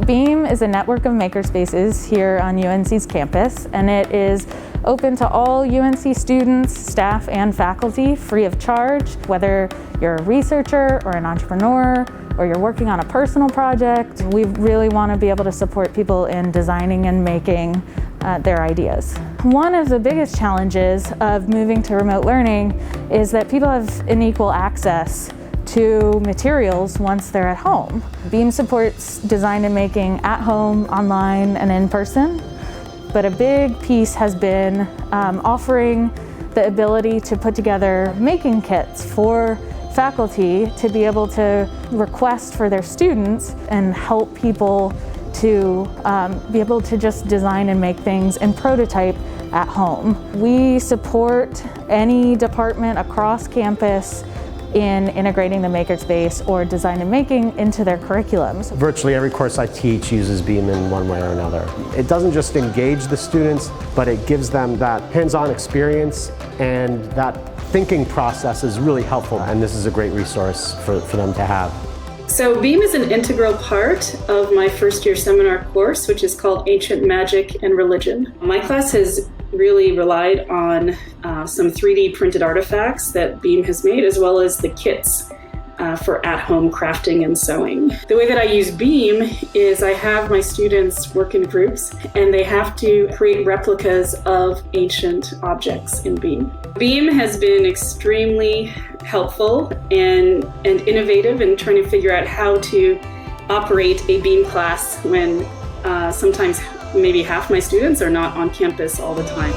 Beam is a network of makerspaces here on UNC's campus, and it is open to all UNC students, staff, and faculty free of charge. Whether you're a researcher or an entrepreneur or you're working on a personal project, we really want to be able to support people in designing and making their ideas. One of the biggest challenges of moving to remote learning is that people have unequal access to materials once they're at home. Beam supports design and making at home, online, and in person. But a big piece has been offering the ability to put together making kits for faculty to be able to request for their students and help people to be able to just design and make things and prototype at home. We support any department across campus in integrating the makerspace or design and making into their curriculums. Virtually every course I teach uses Beam in one way or another. It doesn't just engage the students, but it gives them that hands-on experience, and that thinking process is really helpful, and this is a great resource for them to have. So Beam is an integral part of my first year seminar course, which is called Ancient Magic and Religion. My class has really relied on some 3D printed artifacts that Beam has made, as well as the kits for at-home crafting and sewing. The way that I use Beam is I have my students work in groups, and they have to create replicas of ancient objects in Beam. Beam has been extremely helpful and innovative in trying to figure out how to operate a Beam class when sometimes maybe half my students are not on campus all the time.